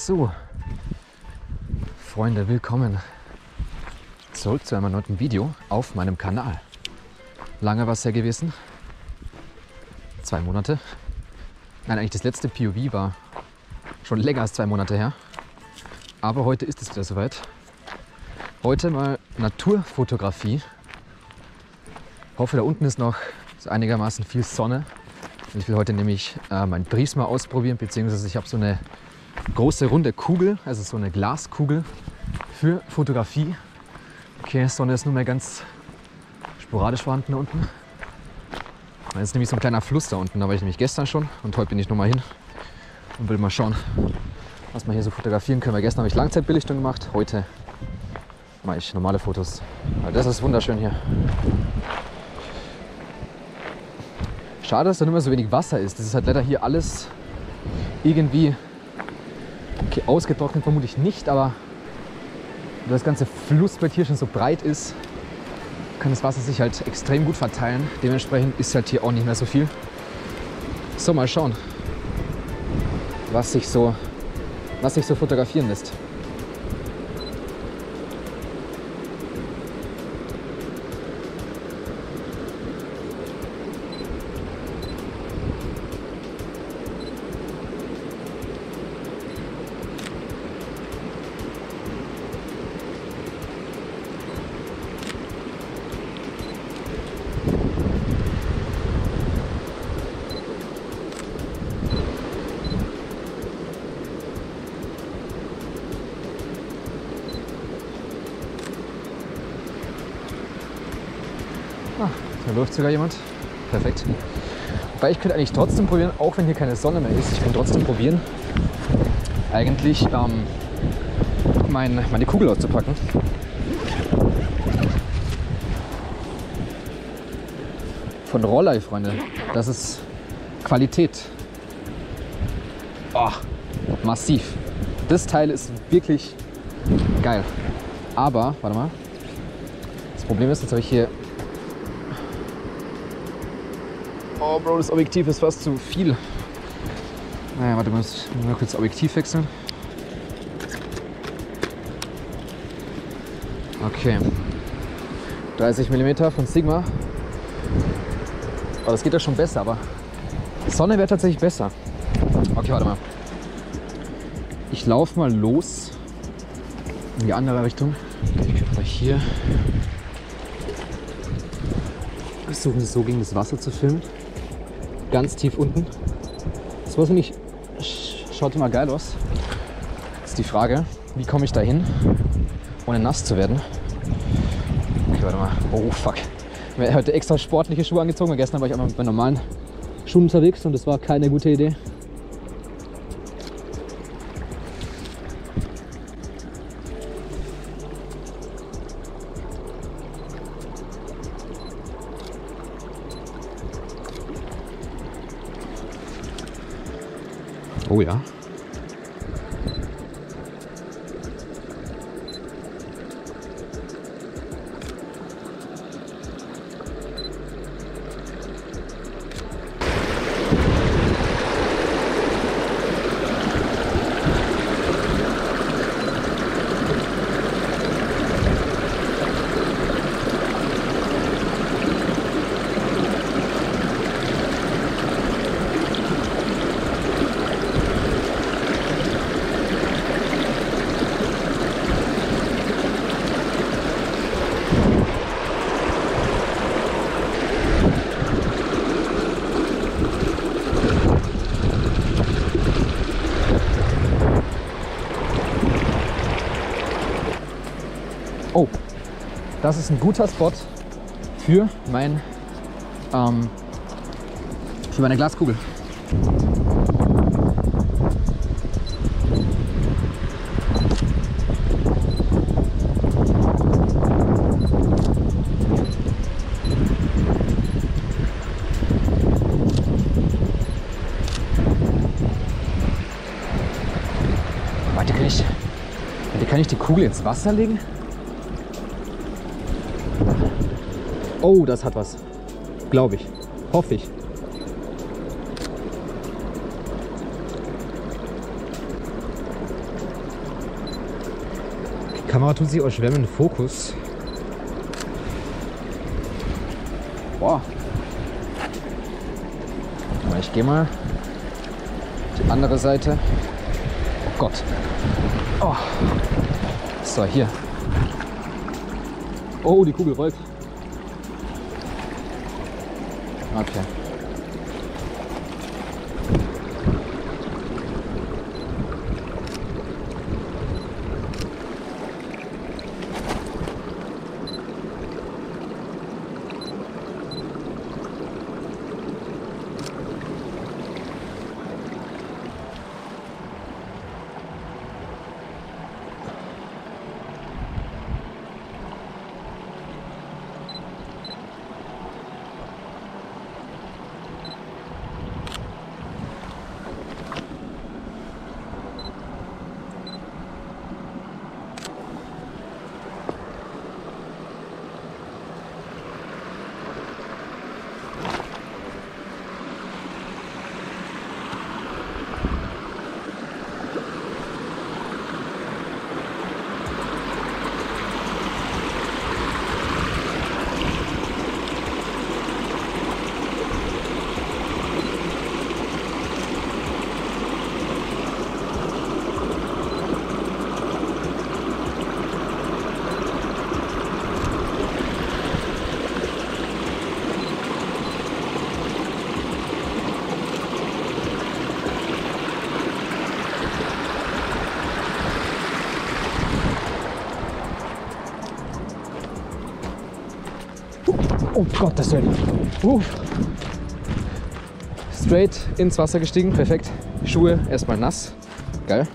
So, Freunde, willkommen zurück zu einem neuen Video auf meinem Kanal. Lange war es her gewesen, 2 Monate. Nein, eigentlich das letzte POV war schon länger als 2 Monate her. Aber heute ist es wieder soweit. Heute mal Naturfotografie. Hoffe, da unten ist noch so einigermaßen viel Sonne. Ich will heute nämlich mein Prisma ausprobieren, beziehungsweise ich habe so eine große runde Kugel, also so eine Glaskugel für Fotografie. Okay, Sonne ist nur mehr ganz sporadisch vorhanden da unten. Da ist nämlich so ein kleiner Fluss da unten, da war ich nämlich gestern schon und heute bin ich nochmal hin und will mal schauen, was wir hier so fotografieren können. Weil gestern habe ich Langzeitbelichtung gemacht, heute mache ich normale Fotos. Aber das ist wunderschön hier. Schade, dass da nicht mehr so wenig Wasser ist. Das ist halt leider hier alles irgendwie, okay, ausgetrocknet vermutlich nicht, aber da das ganze Flussbett hier schon so breit ist, kann das Wasser sich halt extrem gut verteilen. Dementsprechend ist halt hier auch nicht mehr so viel. So, mal schauen, was sich so fotografieren lässt. Da läuft sogar jemand. Perfekt. Wobei ich könnte eigentlich trotzdem probieren, auch wenn hier keine Sonne mehr ist, ich kann trotzdem probieren, eigentlich meine Kugel auszupacken. Von Rollei, Freunde. Das ist Qualität. Oh, massiv. Das Teil ist wirklich geil. Aber, warte mal. Das Problem ist, jetzt habe ich hier... Oh Bro, das Objektiv ist fast zu viel. Naja, warte mal, ich muss mal kurz das Objektiv wechseln. Okay. 30 mm von Sigma. Oh, das geht ja schon besser, aber Sonne wäre tatsächlich besser. Okay, warte mal. Ich laufe mal los in die andere Richtung. Okay, ich könnte mal hier versuchen, so gegen das Wasser zu filmen. Ganz tief unten. Das war nämlich, schaut immer geil aus. Jetzt ist die Frage, wie komme ich da hin, ohne nass zu werden. Okay, warte mal. Oh fuck. Ich habe heute extra sportliche Schuhe angezogen, weil gestern war ich auch noch mit meinen normalen Schuhen unterwegs und das war keine gute Idee. Oh ja. Oh, das ist ein guter Spot für meine Glaskugel. Warte, kann ich die Kugel ins Wasser legen? Oh, das hat was. Glaube ich. Hoffe ich. Kamera tut sich auch schwer mit dem Fokus. Boah. Aber ich gehe mal die andere Seite. Oh Gott. Oh. So, hier. Oh, die Kugel rollt. Okay. Oh Gott, das Willen. Straight ins Wasser gestiegen, perfekt. Schuhe erstmal nass. Geil.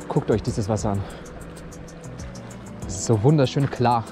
Guckt euch dieses Wasser an. Es ist so wunderschön klar.